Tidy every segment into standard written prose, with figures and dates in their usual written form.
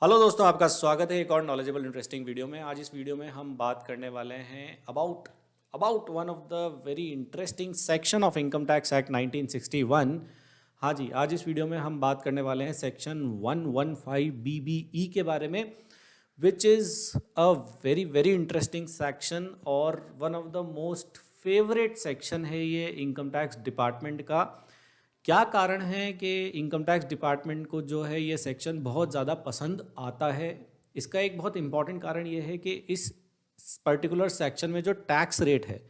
Hello दोस्तों, आपका स्वागत है एक और नॉलेजेबल इंटरेस्टिंग वीडियो में। आज इस वीडियो में हम बात करने वाले हैं about about one of the very interesting section of income tax act 1961। हाँ जी, आज इस वीडियो में हम बात करने वाले हैं सेक्शन 115 BBE के बारे में, which is a very very interesting section और one of the most favourite section है ये इनकम टैक्स डिपार्टमेंट का। क्या कारण है कि इनकम टैक्स डिपार्टमेंट को जो है ये सेक्शन बहुत ज़्यादा पसंद आता है? इसका एक बहुत इम्पॉर्टेंट कारण ये है कि इस पर्टिकुलर सेक्शन में जो टैक्स रेट है,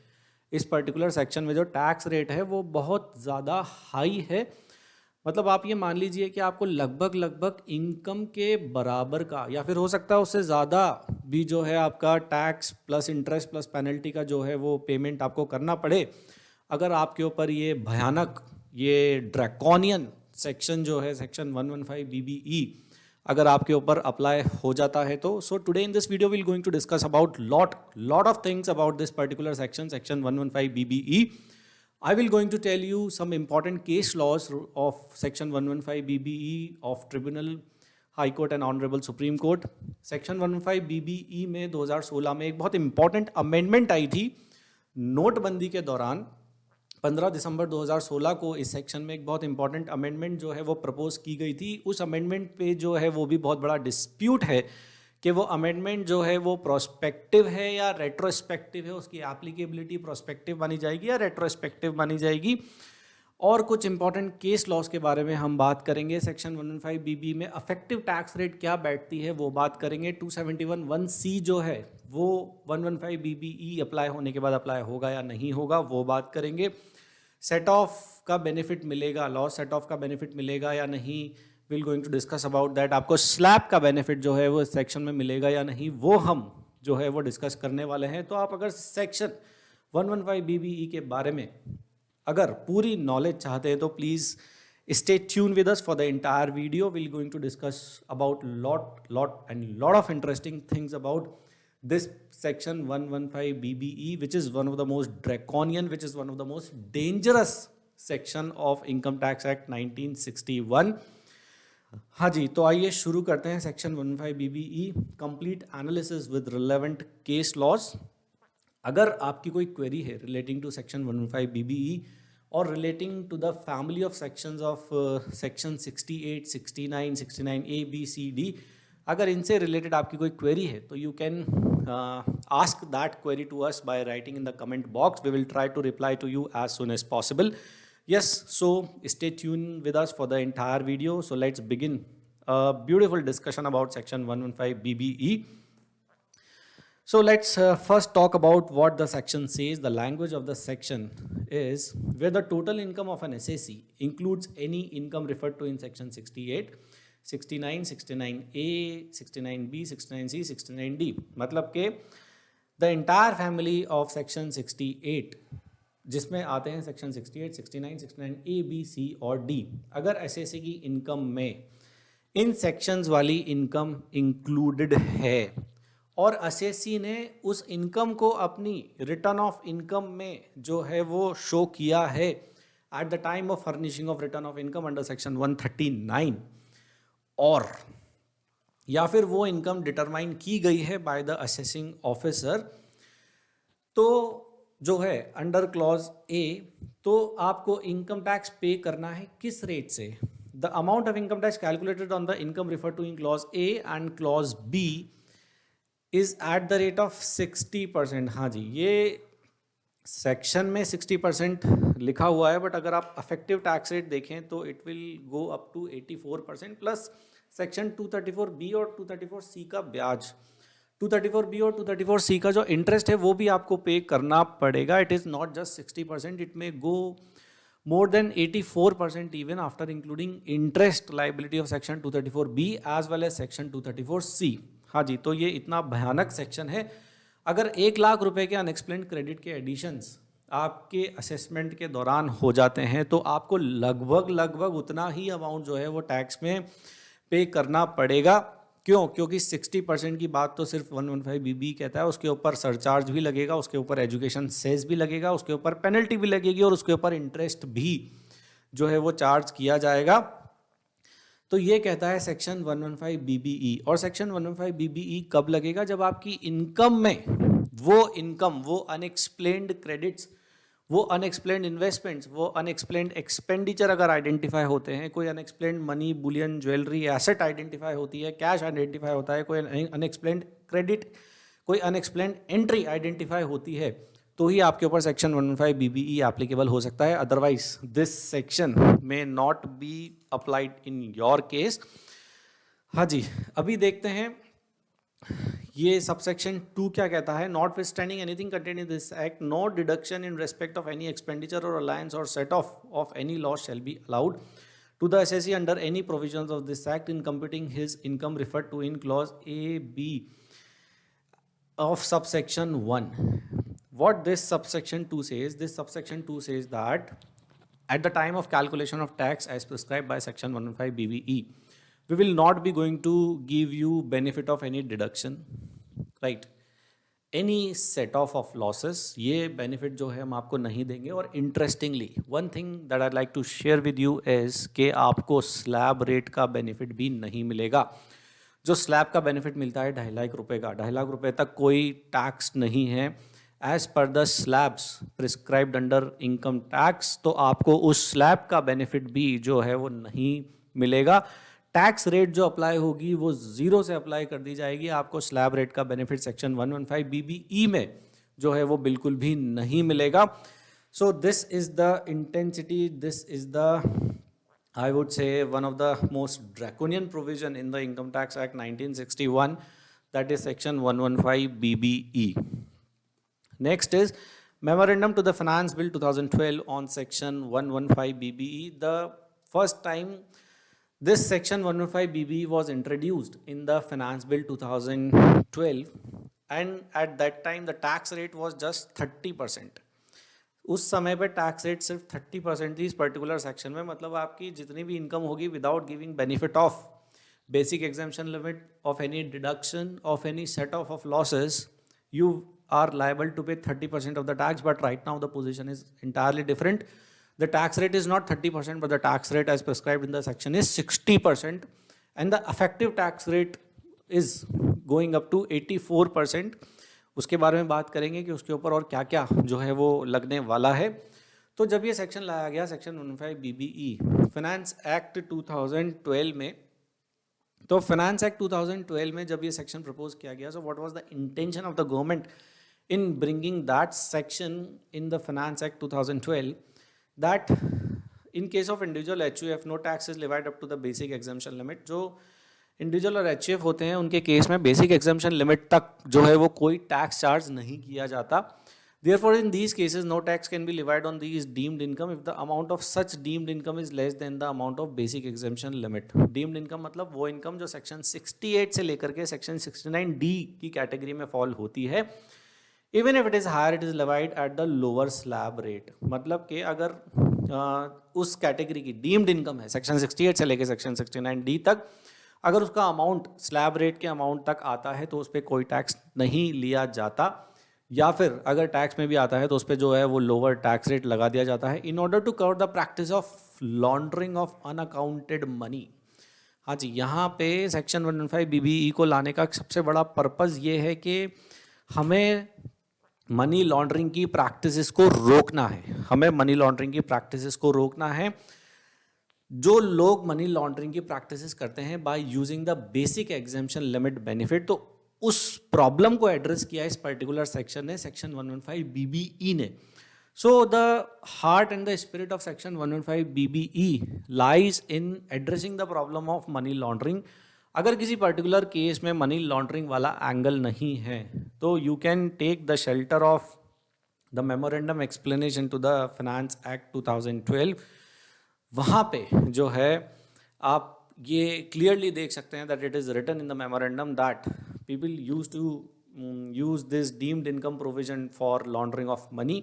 इस पर्टिकुलर सेक्शन में जो टैक्स रेट है वो बहुत ज़्यादा हाई है। मतलब आप ये मान लीजिए कि आपको लगभग लगभग इनकम के बराबर का या फिर हो सकता है उससे ज़्यादा भी जो है आपका tax plus interest plus penalty का जो है वो पेमेंट आपको करना पड़े, अगर आपके ऊपर ये भयानक, ये ड्रैकोनियन सेक्शन जो है सेक्शन 115 BBE अगर आपके ऊपर अप्लाई हो जाता है तो। So today in this video will going to discuss about lot of things about this particular section 115 BBE. I will going to tell you some important case laws of section 115 BBE of Tribunal, High Court and Honorable Supreme Court. Section 115 BBE में 2016 में एक बहुत important amendment आई थी नोटबंदी के दौरान। 15 दिसंबर 2016 को इस सेक्शन में एक बहुत इंपॉर्टेंट अमेंडमेंट जो है वो प्रपोज की गई थी। उस अमेंडमेंट पे जो है वो भी बहुत बड़ा डिस्प्यूट है कि वो अमेंडमेंट जो है वो प्रोस्पेक्टिव है या रेट्रोस्पेक्टिव है, उसकी एप्लीकेबिलिटी प्रोस्पेक्टिव मानी जाएगी या रेट्रोस्पेक्टिव मानी जाएगी। और कुछ इंपॉर्टेंट केस लॉस के बारे में हम बात करेंगे। सेक्शन 115 BB में अफेक्टिव टैक्स रेट क्या बैठती है वो बात करेंगे। 271(1)(c जो है वो 115 BBE अप्लाई होने के बाद अप्लाई होगा या नहीं होगा वो बात करेंगे। सेट ऑफ का बेनिफिट मिलेगा, लॉस सेट ऑफ का बेनिफिट मिलेगा या नहीं, will going to discuss about that. आपको स्लैब का बेनिफिट जो है वो इस सेक्शन में मिलेगा या नहीं वो हम जो है वो डिस्कस करने वाले हैं। तो आप अगर सेक्शन 115 BBE के बारे में अगर पूरी नॉलेज चाहते हैं तो please stay tune with us for the entire video. Will going to discuss about lot of interesting things about this section 115 BBE, which is one of the most draconian, which is one of the most dangerous section of Income Tax Act 1961। हाँ जी, तो आइए शुरू करते हैं section 115 BBE complete analysis with relevant case laws. अगर आपकी कोई query है रिलेटिंग टू सेक्शन 115 BBE और relating to the family of sections of section 68, 69, 69A, B, C, D, अगर इनसे रिलेटेड आपकी कोई क्वेरी है तो you can ask that query to us by writing in the comment box. We will try to reply to you as soon as possible. Yes, so stay tuned with us for the entire video. So let's begin a beautiful discussion about section 115 BBE. So let's first talk about what the section says. The language of the section is where the total income of an SAC includes any income referred to in section 68, 69, 69A, 69B, 69C, 69D. मतलब के the entire family of section 68 जिसमें आते हैं section 68, 69, 69A, B, C और D, अगर SSC की income में इन sections वाली इनकम इंक्लूडेड है और एसएससी ने उस इनकम को अपनी रिटर्न ऑफ इनकम में जो है वो शो किया है eight the time of furnishing of return of income under section 139, और या फिर वो इनकम डिटरमाइन की गई है बाय द असेसिंग ऑफिसर, तो जो है अंडर क्लॉज ए, तो आपको इनकम टैक्स पे करना है किस रेट से? The amount of income tax calculated on the income refer to in clause A and clause B is at the rate of 60%। हाँ जी, ये सेक्शन में 60% लिखा हुआ है, बट अगर आप अफेक्टिव टैक्स रेट देखें तो it will go up to 84% plus section 234B और 234C का ब्याज। 234B और 234C का जो इंटरेस्ट है वो भी आपको पे करना पड़ेगा। It is not just 60%, it may go more than 84% even after including interest liability of section 234B as well as section 234C। हाँ जी, तो ये इतना भयानक सेक्शन है। अगर 1 लाख रुपए के अनएक्सप्लेन्ड क्रेडिट के एडिशंस आपके असेसमेंट के दौरान हो जाते हैं तो आपको लगभग उतना ही अमाउंट जो है वो टैक्स में पे करना पड़ेगा। क्यों? क्योंकि 60% की बात तो सिर्फ 115 BB कहता है, उसके ऊपर सरचार्ज भी लगेगा, उसके ऊपर एजुकेशन सेस भी लगेगा, उसके ऊपर पेनल्टी भी लगेगी और उसके ऊपर इंटरेस्ट भी जो है वो चार्ज किया जाएगा। तो ये कहता है सेक्शन 115 बीबीई। और सेक्शन 115 बीबीई कब लगेगा? जब आपकी इनकम में वो अनएक्सप्लेन्ड क्रेडिट्स, वो अनएक्सप्लेन्ड इन्वेस्टमेंट्स, वो अनएक्सप्लेन्ड एक्सपेंडिचर अगर आइडेंटिफाई होते हैं, कोई unexplained money, Boolean, jewellery, asset identify होती है, कैश आइडेंटिफाई होता है, कोई अनएक्सप्लेन्ड क्रेडिट, कोई अनएक्सप्लेन्ड एंट्री आइडेंटिफाई होती है, तो ही आपके ऊपर सेक्शन 115 बीबीई एप्लीकेबल हो सकता है। Otherwise this section may not be applied in your case. हाँ जी, अभी देखते हैं ये सबसेक्शन 2 क्या कहता है। Notwithstanding anything contained in this act, no deduction in respect of any expenditure और अलायंस और set off any loss shall be allowed to the assessee under any provisions of this act in computing his income referred to in clause A, B of subsection 1. What this subsection 2 says? This subsection 2 says that at the time of calculation of tax as prescribed by section 115 BBE, we will not be going to give you benefit of any deduction, right? Any set off losses, ये benefit जो है हम आपको नहीं देंगे। और interestingly one thing that I like to share with you is कि आपको स्लैब रेट का बेनिफिट भी नहीं मिलेगा। जो स्लैब का बेनिफिट मिलता है 2.5 लाख रुपए का, 2.5 लाख रुपए तक कोई टैक्स नहीं है as per the slabs prescribed under income tax, तो आपको उस स्लैब का बेनिफिट भी जो है वो नहीं मिलेगा। टैक्स रेट जो अप्लाई होगी वो 0 से अप्लाई कर दी जाएगी। आपको स्लैब रेट का बेनिफिट सेक्शन 115 बीबीई में जो है वो बिल्कुल भी नहीं मिलेगा। So this is the intensity, this is the I would say one of the most draconian provision in the Income Tax Act 1961, that is section 115 BBE. Next is Memorandum to the Finance Bill 2012 on section 115 BBE. The first time this section 115 BBE was introduced in the Finance Bill 2012, and at that time the tax rate was just 30%. उस समय पे tax rate सिर्फ 30% थी इस particular section में। मतलब आपकी जितनी भी इनकम होगी without giving benefit of basic exemption limit, of any deduction, of any set off losses, you are liable to pay 30% of the tax. But right now the position is entirely different. The tax rate is not 30%, but the tax rate as prescribed in the section is 60%, and the effective tax rate is going up to 84%. उसके बारे में बात करेंगे कि उसके ऊपर और क्या क्या जो है वो लगने वाला है। तो जब ये सेक्शन लाया गया, सेक्शन 115 बीबीई फाइनेंस एक्ट 2012 में, तो फाइनेंस एक्ट 2012 में जब ये सेक्शन प्रपोज किया गया, so what was the intention of the government in bringing that section in the finance act 2012, that in case of individual HUF no tax is levied up to the basic exemption limit. जो individual और HUF होते हैं उनके case में basic exemption limit तक जो है वो कोई टैक्स चार्ज नहीं किया जाता। Therefore, in these cases, no tax can be levied on these deemed income if the amount of such deemed income is less than the amount of basic exemption limit. Deemed income मतलब वो income जो section 68 से लेकर के section 69D की category में fall होती है। Even if it is higher, it is levied at the lower slab rate. मतलब कि अगर उस कैटेगरी की डीम्ड इनकम है सेक्शन 68 से लेकर सेक्शन 69D तक, अगर उसका अमाउंट स्लैब रेट के अमाउंट तक आता है तो उस पर कोई टैक्स नहीं लिया जाता, या फिर अगर टैक्स में भी आता है तो उस पर जो है वो लोअर टैक्स रेट लगा दिया जाता है in order to cover the practice of laundering of unaccounted money. हाँ जी, यहाँ पे सेक्शन 115 बीबीई को लाने का सबसे बड़ा पर्पज़ ये है कि हमें मनी लॉन्ड्रिंग की प्रैक्टिसेस को रोकना है। हमें मनी लॉन्ड्रिंग की प्रैक्टिसेस को रोकना है। जो लोग मनी लॉन्ड्रिंग की प्रैक्टिसेस करते हैं by using the basic exemption limit benefit, तो उस प्रॉब्लम को एड्रेस किया इस पर्टिकुलर सेक्शन ने, सेक्शन 115 बीबीई ने। So the heart and the spirit of section 115 BBE lies in addressing the problem of money laundering. अगर किसी पर्टिकुलर केस में मनी लॉन्ड्रिंग वाला एंगल नहीं है तो you can take the shelter of the memorandum explanation to the finance act 2012। वहाँ पे जो है आप ये क्लियरली देख सकते हैं that it is written in the memorandum that people used to use this deemed income provision for laundering of money.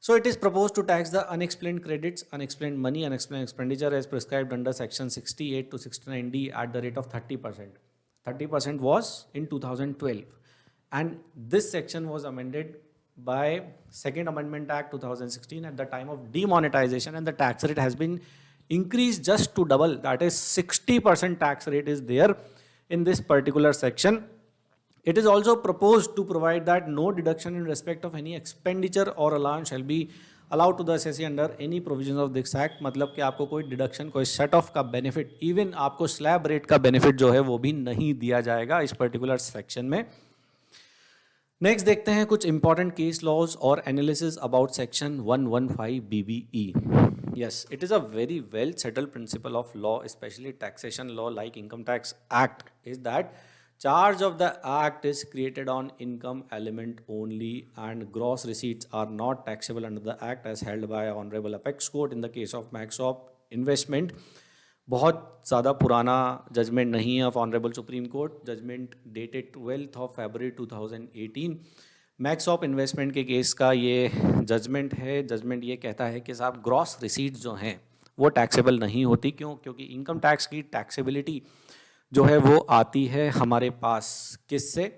So it is proposed to tax the unexplained credits, unexplained money, unexplained expenditure as prescribed under section 68 to 69D at the rate of 30%. 30% was in 2012, and this section was amended by Second Amendment Act 2016 at the time of demonetization, and the tax rate has been increase just to double, that is 60% tax rate is there in this particular section. It is also proposed to provide that no deduction in respect of any expenditure or allowance shall be allowed to the assessee under any provisions of this act. मतलब कि आपको कोई deduction, कोई set off का benefit, even आपको slab rate का benefit जो है वो भी नहीं दिया जाएगा इस पर्टिकुलर सेक्शन में. नेक्स्ट देखते हैं कुछ इंपॉर्टेंट केस लॉज और analysis about section 115 BBE. Yes, it is a very well settled principle of law, especially taxation law like Income Tax Act, is that charge of the act is created on income element only and gross receipts are not taxable under the act as held by Honorable Apex Court in the case of Maxop Investment. बहुत ज़्यादा पुराना judgement नहीं है of honourable Supreme Court, judgement dated 12 February 2018. Maxopp investment के case का ये judgement है. Judgement ये कहता है कि साहब ग्रॉस रिसीट्स जो हैं वो टैक्सेबल नहीं होती. क्यों? क्योंकि इनकम टैक्स की टैक्सेबिलिटी जो है वो आती है हमारे पास किससे?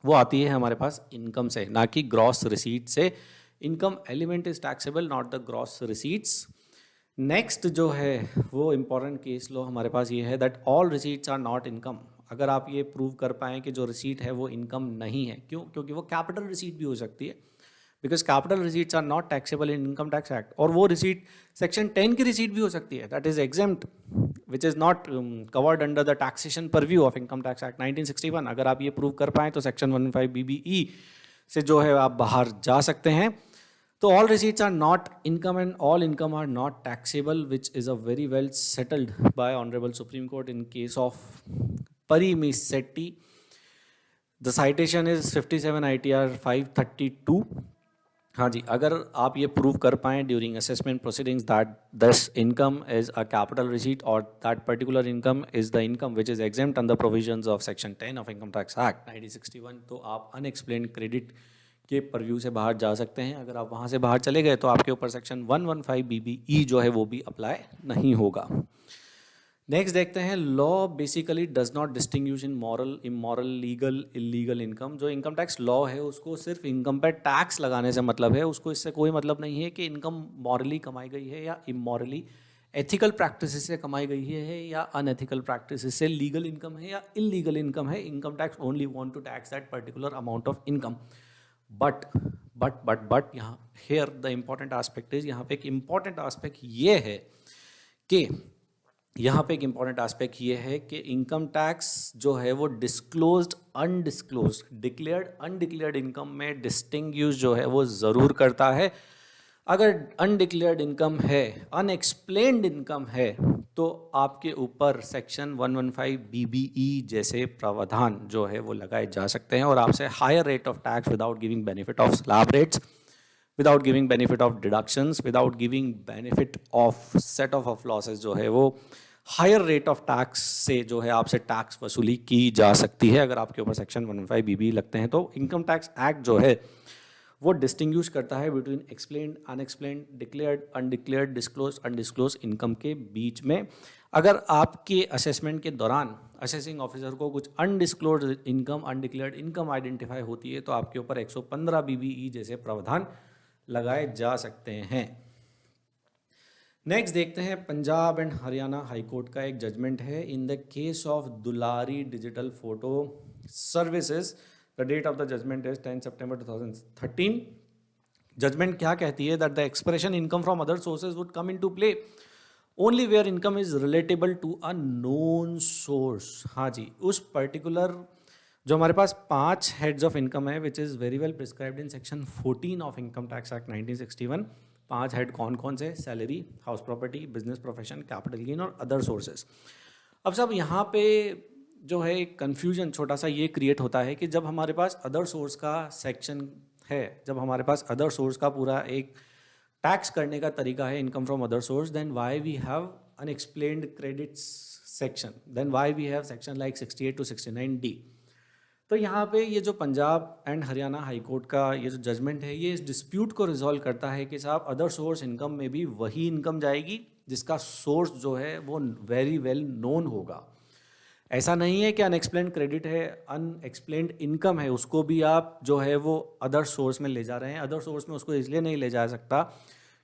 वो आती है हमारे पास इनकम से, ना कि ग्रॉस रिसीट से. Income element is taxable, not the gross receipts. Next जो है वो इम्पॉर्टेंट केस लॉ हमारे पास ये है that all receipts are not income. अगर आप ये प्रूव कर पाएँ कि जो रिसीट है वो इनकम नहीं है. क्यों? क्योंकि वो कैपिटल रिसीट भी हो सकती है, because capital receipts are not taxable in income tax act. और वो रिसीट सेक्शन 10 की रिसीट भी हो सकती है, that is exempt, which is not covered under the taxation purview of income tax act 1961. अगर आप ये प्रूव कर पाएँ तो सेक्शन 115 BBE से जो है आप बाहर जा सकते हैं. तो all receipts are not income and all income are not taxable, which is a very well settled by Honorable Supreme Court in case of Parimisetti. The citation is 57 ITR 532. हाँ जी, अगर आप ये प्रूव कर पाएँ during assessment proceedings that this income is a capital receipt और that particular income is the income which is exempt under provisions of section 10 of income tax act 1961, तो आप unexplained credit के परव्यू से बाहर जा सकते हैं. अगर आप वहाँ से बाहर चले गए तो आपके ऊपर सेक्शन 115 BBE जो है वो भी अप्लाई नहीं होगा. नेक्स्ट देखते हैं, law basically does not distinguish in moral, immoral, legal, illegal income. जो इनकम टैक्स लॉ है उसको सिर्फ इनकम पर टैक्स लगाने से मतलब है. उसको इससे कोई मतलब नहीं है कि इनकम मॉरली कमाई गई है या इमॉरली, एथिकल प्रैक्टिस से कमाई गई है या अनएथिकल प्रैक्टिस से लीगल इनकम है या इलीगल इनकम है. Income tax only want to tax that particular amount of income. But यहाँ here the important aspect is, यहाँ पे एक इम्पॉर्टेंट आस्पेक्ट ये है कि इनकम टैक्स जो है वो disclosed undisclosed, declared undeclared income में डिस्टिंग्विश जो है वो ज़रूर करता है. अगर अनडिक्लेयर्ड इनकम है, अनएक्सप्लेन्ड इनकम है, तो आपके ऊपर सेक्शन 115 BBE जैसे प्रावधान जो है वो लगाए जा सकते हैं और आपसे higher rate of tax without giving benefit of slab rates, without giving benefit of deductions, without giving benefit of set off losses जो है वो हायर रेट ऑफ टैक्स से जो है आपसे टैक्स वसूली की जा सकती है. अगर आपके ऊपर सेक्शन 115 BBE लगते हैं तो इनकम टैक्स एक्ट जो है वो डिस्टिंग्विश करता है between explained, unexplained, declared, undeclared, disclose, undisclosed income के बीच में. अगर आपके असेसमेंट के दौरान असेसिंग ऑफिसर को कुछ undisclosed income, undeclared income identify होती है तो आपके ऊपर 115 BBE जैसे प्रावधान लगाए जा सकते हैं. नेक्स्ट देखते हैं, Punjab and Haryana high court का एक जजमेंट है in the case of Dulari digital photo services. The date of the judgment is 10 September 2013. Judgment क्या कहती है? That the expression income from other sources would come into play only where income is relatable to a known source. हाँ जी, उस particular जो हमारे पास 5 heads of income है which is very well prescribed in section 14 of Income Tax Act 1961. 5 head कौन कौन से? Salary, house property, business profession, capital gain और other sources. अब सब यहाँ पे जो है एक कन्फ्यूजन छोटा सा ये क्रिएट होता है कि जब हमारे पास अदर सोर्स का सेक्शन है, जब हमारे पास अदर सोर्स का पूरा एक टैक्स करने का तरीका है income from other source, then why we have unexplained credits section, then why we have section like 68 to 69D. तो यहाँ पे ये जो Punjab and Haryana high court का ये जो जजमेंट है ये इस डिस्प्यूट को रिजॉल्व करता है कि साहब अदर सोर्स इनकम में भी वही इनकम जाएगी जिसका सोर्स जो है वो वेरी वेल नोन होगा. ऐसा नहीं है कि अनएक्सप्लेन्ड क्रेडिट है, अनएक्सप्लेन्ड इनकम है, उसको भी आप जो है वो अदर सोर्स में ले जा रहे हैं. अदर सोर्स में उसको इसलिए नहीं ले जा सकता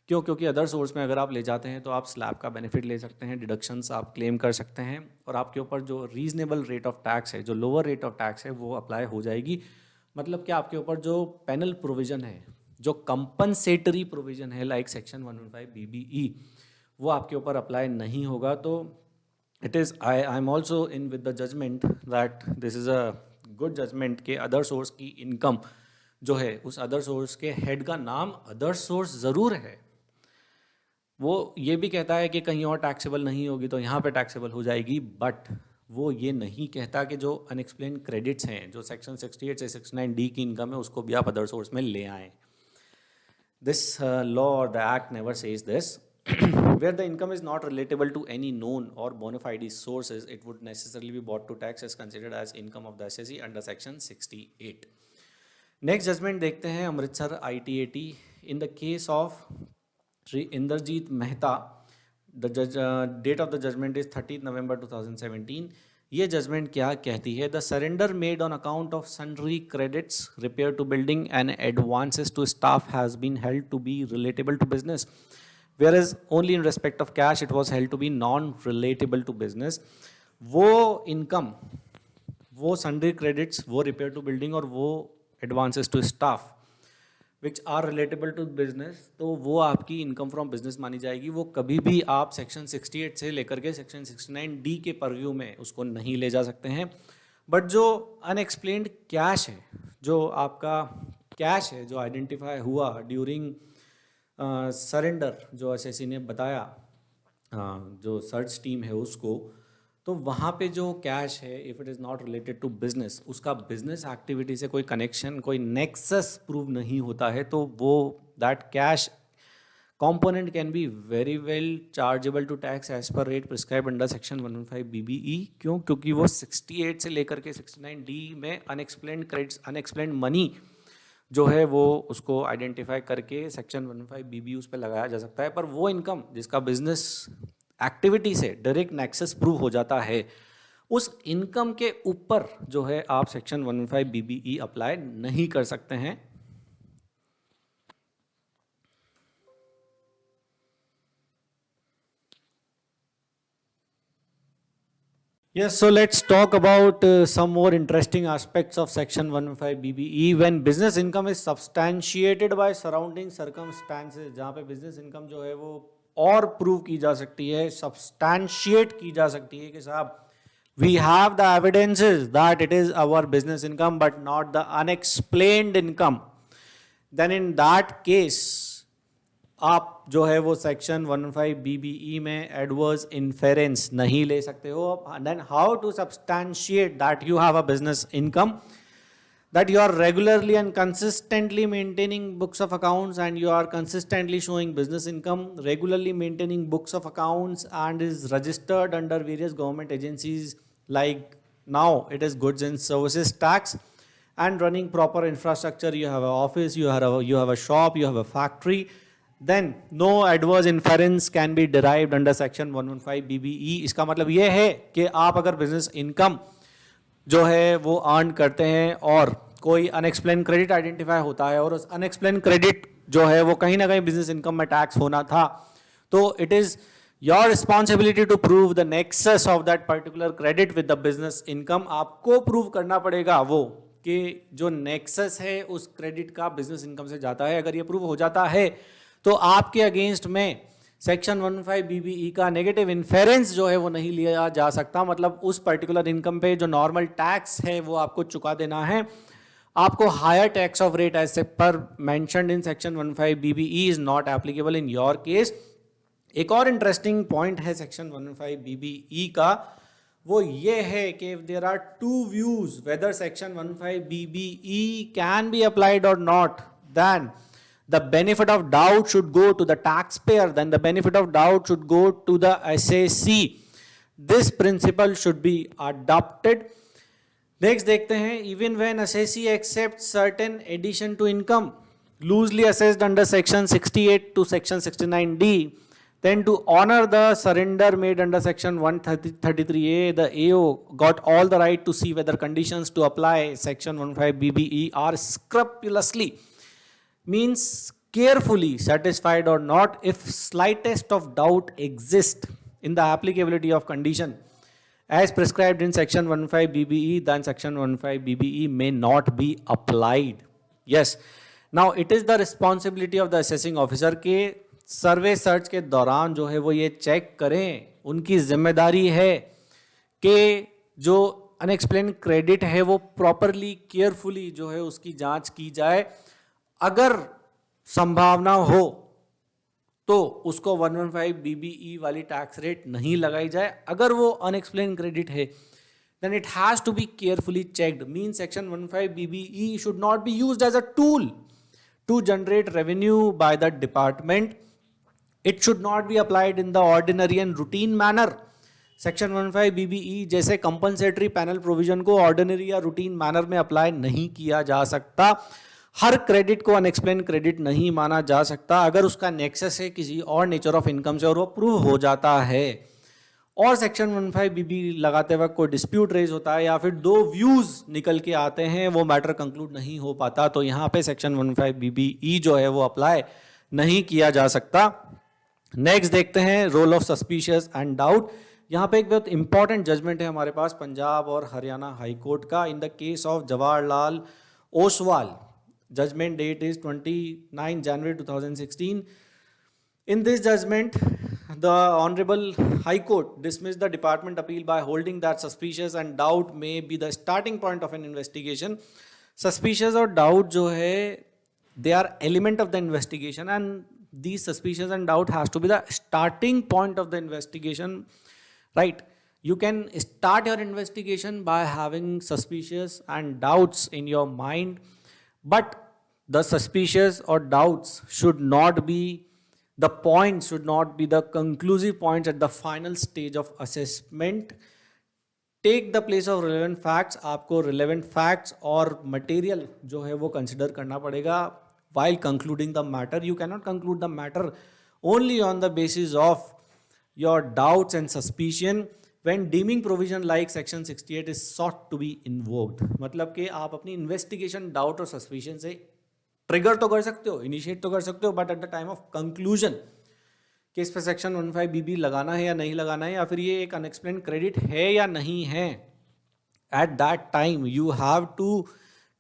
क्यों? क्योंकि अदर सोर्स में अगर आप ले जाते हैं तो आप स्लैब का बेनिफिट ले सकते हैं, डिडक्शंस आप क्लेम कर सकते हैं और आपके ऊपर जो रीजनेबल रेट ऑफ टैक्स है, जो लोअर रेट ऑफ टैक्स है, वो अप्लाई हो जाएगी। मतलब कि आपके ऊपर जो पेनल प्रोविजन है, जो कंपनसेटरी प्रोविजन है लाइक सेक्शन 115 BBE, वो आपके ऊपर अप्लाई नहीं होगा। तो it is I am also in with the judgement that this is a good judgement के अदर सोर्स की इनकम जो है, उस अदर सोर्स के हेड का नाम अदर सोर्स ज़रूर है, वो ये भी कहता है कि कहीं और टैक्सेबल नहीं होगी तो यहाँ पे टैक्सेबल हो जाएगी, बट वो ये नहीं कहता कि जो अनएक्सप्लेन क्रेडिट्स हैं, जो सेक्शन 68 से 69D की इनकम है, उसको भी आप अदर सोर्स में ले आएँ। This law or the act never says this. Where the income is not relatable to any known or bona fide sources, it would necessarily be brought to tax as considered as income of the assessee under section 68. Next judgment देखते हैं Amritsar ITAT in the case of Sri Inderjeet Mehta. The date of the judgment is 30th November 2017. ये judgement क्या कहती है? The surrender made on account of sundry credits, repair to building and advances to staff has been held to be relatable to business, whereas only in respect of cash it was held to be non relatable to business. वो income, वो sundry credits, वो repair to building और वो advances to staff which are relatable to business, तो वो आपकी income from business मानी जाएगी। वो कभी भी आप सेक्शन 68 से लेकर के सेक्शन 69D के परव्यू में उसको नहीं ले जा सकते हैं। बट जो अनएक्सप्लेन्ड कैश है, जो आपका कैश है, जो आइडेंटिफाई हुआ ड्यूरिंग सरेंडर, जो एसएससी ने बताया जो सर्च टीम है उसको, तो वहाँ पे जो कैश है, if it is not related to business, उसका बिजनेस एक्टिविटी से कोई कनेक्शन, कोई नेक्सस प्रूव नहीं होता है, तो वो that cash component can be very well chargeable to tax as per rate prescribed under section 115 BBE। क्यों? क्योंकि वो 68 से लेकर के 69D में अनएक्सप्लेन्ड क्रेडिट्स, अनएक्सप्लेन्ड मनी जो है वो उसको आइडेंटिफाई करके सेक्शन 115 BBE उस पर लगाया जा सकता है। पर वो इनकम जिसका बिजनेस एक्टिविटी से डायरेक्ट नेक्सस प्रूव हो जाता है, उस इनकम के ऊपर जो है आप सेक्शन 115 BBE अप्लाई नहीं कर सकते हैं। Yes, so let's talk about some more interesting aspects of section 115 BBE when business income is substantiated by surrounding circumstances। जहाँ पे business income जो है वो और प्रूव की जा सकती है, substantiate की जा सकती है कि साहब we have the evidences that it is our business income but not the unexplained income, then in that case आप जो है वो सेक्शन 115 BBE में एडवर्स इन्फेरेंस नहीं ले सकते हो। Then how to substantiate that you have a business income, that you are regularly and consistently maintaining books of accounts and you are consistently showing business income, regularly maintaining books of accounts and is registered under various government agencies like now it is goods and services tax, and running proper infrastructure, you have an office, you have a shop, you have a factory, then no adverse inference can be derived under section 115 BBE। इसका मतलब ये है कि आप अगर business income जो है वो अर्न करते हैं और कोई अनएक्सप्लेन क्रेडिट आइडेंटिफाई होता है और उस अनएक्सप्लेन क्रेडिट जो है वो कहीं ना कहीं बिजनेस इनकम में टैक्स होना था, तो it is your responsibility to prove the nexus of that particular credit with the business income. आपको प्रूव करना पड़ेगा वो कि जो नेक्सस है उस क्रेडिट का बिजनेस इनकम से जाता है। अगर ये प्रूव हो जाता है तो आपके अगेंस्ट में सेक्शन 115 BBE का नेगेटिव इन्फेरेंस जो है वो नहीं लिया जा सकता। मतलब उस पर्टिकुलर इनकम पे जो नॉर्मल टैक्स है वो आपको चुका देना है। आपको higher tax of rate as per mentioned in section 115 BBE is not applicable in your case. एक और इंटरेस्टिंग पॉइंट है सेक्शन 115 BBE का, वो ये है कि there are two views whether section 115 BBE can be applied और not, then the benefit of doubt should go to the taxpayer, then the benefit of doubt should go to the assessee. This principle should be adopted. Next देखते हैं, even when assessee accepts certain addition to income loosely assessed under section 68 to section 69D, then to honor the surrender made under section 133A, the AO got all the right to see whether conditions to apply section 115 BBE are scrupulously, means carefully satisfied or not if slightest of doubt exists in the applicability of condition as prescribed in section 15 BBE, then section 15 BBE may not be applied. Yes, now it is the responsibility of the assessing officer के सर्वे search के दौरान जो है वो ये check करें, उनकी जिम्मेदारी है कि जो अनएक्सप्लेन क्रेडिट है वो प्रॉपरली केयरफुली जो है उसकी जांच की जाए. अगर संभावना हो तो उसको 115 BBE वाली टैक्स रेट नहीं लगाई जाए. अगर वो अनएक्सप्लेन क्रेडिट है then it has to be carefully checked. Means section 15 BBE should not be used as a tool to generate revenue by the department. It should not be applied in the ordinary and routine manner. Section 15 BBE जैसे compensatory panel provision को ordinary या routine manner में apply नहीं किया जा सकता. हर credit को unexplained credit नहीं माना जा सकता. अगर उसका नेक्सस है किसी और नेचर ऑफ इनकम से और वो प्रूव हो जाता है और सेक्शन 15 BBE लगाते वक्त कोई डिस्प्यूट रेज होता है या फिर दो व्यूज निकल के आते हैं, वो मैटर कंक्लूड नहीं हो पाता, तो यहाँ पे सेक्शन 15 BBE जो है वो अप्लाई नहीं किया जा सकता. नेक्स्ट देखते हैं role of suspicious and doubt. यहाँ पे एक बहुत इंपॉर्टेंट जजमेंट है हमारे पास पंजाब और हरियाणा हाई कोर्ट का in the case of Jawaharlal Oswal. Judgment date is 29 January 2016. In this judgment, the Honorable High Court dismissed the department appeal by holding that suspicious and doubt may be the starting point of an investigation. Suspicious और doubt जो है they are element of the investigation and these suspicious and doubt has to be the starting point of the investigation, right? You can start your investigation by having suspicious and doubts in your mind, but the suspicious or doubts should not be the points, should not be the conclusive points at the final stage of assessment. Take the place of relevant facts. आपको relevant facts और material जो है वो consider करना पड़ेगा while concluding the matter. You cannot conclude the matter only on the basis of your doubts and suspicion when deeming provision like section 68 is sought to be invoked. मतलब कि आप अपनी investigation doubt और suspicion से trigger तो कर सकते हो, इनिशिएट तो कर सकते हो, but at the time of conclusion कि इस पे सेक्शन 15 BB लगाना है या नहीं लगाना है या फिर ये एक अनएक्सप्लेन क्रेडिट है या नहीं है, at that time you have to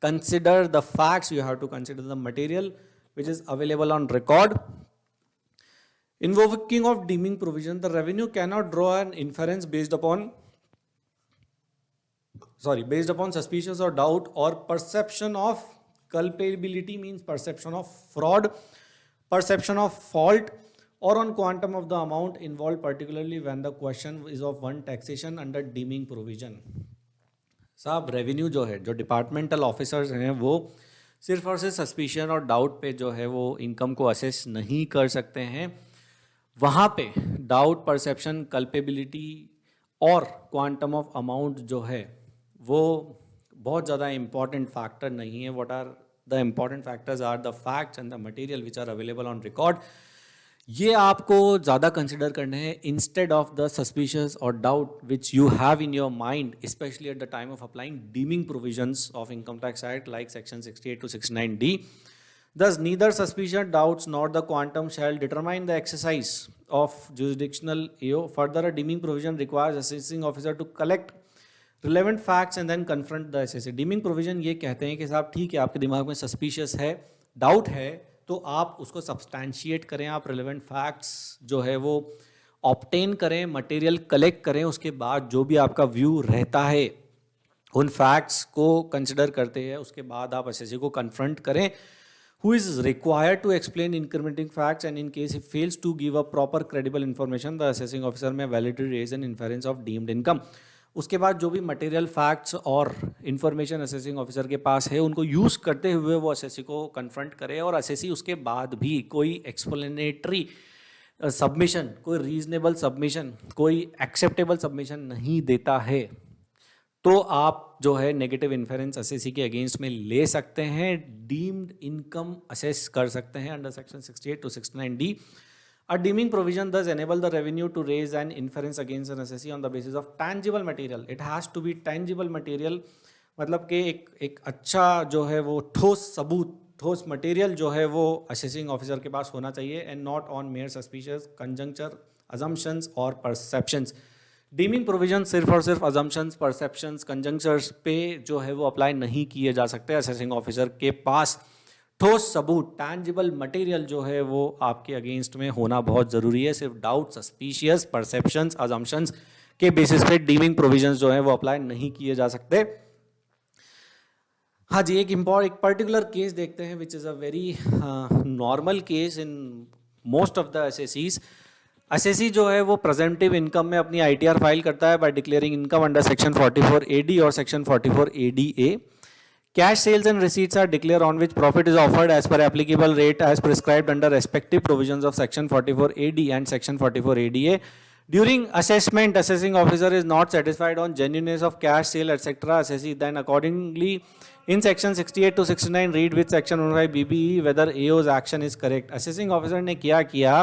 consider the facts, you have to consider the material which is available on record. Invoking of deeming provision, the revenue cannot draw an inference based upon suspicious or doubt or perception of culpability, means perception of fraud, perception of fault, or on quantum of the amount involved, particularly when the question is of one taxation under deeming provision. साहब revenue जो है, जो departmental officers हैं, वो सिर्फ और सिर्फ suspicion और डाउट पे जो है वो इनकम को असेस नहीं कर सकते हैं. वहाँ पे डाउट, परसेप्शन, कल्पेबिलिटी और क्वांटम ऑफ अमाउंट जो है वो बहुत ज़्यादा इंपॉर्टेंट फैक्टर नहीं है. What are the important factors are the facts and the material which are available on record. ये आपको ज़्यादा कंसिडर करने हैं इंस्टेड ऑफ द सस्पिशियस और doubt which you have in your mind, specially at the time of applying deeming provisions of income tax act like section 68 to 69D. Thus, neither suspicion, doubts, nor the quantum shall determine the exercise of jurisdictional AO. Further, a deeming provision requires assessing officer to collect relevant facts and then confront the assessee. Deeming provision ये कहते हैं कि साहब ठीक है, आपके दिमाग में suspicious है, doubt है, तो आप उसको substantiate करें, आप relevant facts जो है वो obtain करें, material collect करें, उसके बाद जो भी आपका view रहता है उन facts को consider करते हैं, उसके बाद आप assessee को confront करें, who is required to explain incrementing facts, and in case he fails to give a proper credible information, the assessing officer may validly raise an inference of deemed income. उसके बाद जो भी material facts और information assessing officer के पास है उनको use करते हुए वो असेसी को कन्फ्रंट करे और असेसी उसके बाद भी कोई एक्सप्लेनेटरी सबमिशन, कोई रीजनेबल सबमिशन, कोई एक्सेप्टेबल सबमिशन नहीं देता है, तो आप जो है नेगेटिव इन्फेरेंस असेसी के अगेंस्ट में ले सकते हैं, डीम्ड इनकम असेस कर सकते हैं under section 68 to 69D. A deeming provision thus enable the revenue to raise an inference against an assessee on the basis of tangible material. It has to be tangible material, मतलब कि एक अच्छा जो है वो ठोस सबूत, ठोस मटेरियल जो है वो असेसिंग ऑफिसर के पास होना चाहिए and not on mere suspicious conjecture assumptions और परसेप्शंस। डीमिंग प्रोविजन सिर्फ और सिर्फ अजम्पशंस परसेप्शंस कंजंक्चर्स पे जो है वो अप्लाई नहीं किए जा सकते। असेसिंग ऑफिसर के पास ठोस सबूत टैंजिबल मटेरियल जो है वो आपके अगेंस्ट में होना बहुत ज़रूरी है। सिर्फ डाउट सस्पिशियस परसेप्शंस अजम्पशंस के बेसिस पे डीमिंग प्रोविजंस जो है वो अप्लाई नहीं किए जा सकते। हाँ जी, एक पर्टिकुलर केस देखते हैं which is a very normal case in most of the assessees. Assessee जो है वो प्रेजेंटिव इनकम में अपनी आईटीआर फाइल करता है by declaring income under section 44 AD और section 44 ADA. Cash sales and receipts are declared on which profit is offered as per applicable rate as prescribed under respective provisions of section 44 AD and section 44 ADA. During assessment, assessing officer is not satisfied on genuineness of cash sale etc. Assessee then accordingly in section 68 to 69 read with section 15 BBE whether AO's action is correct. Assessing officer ने क्या किया?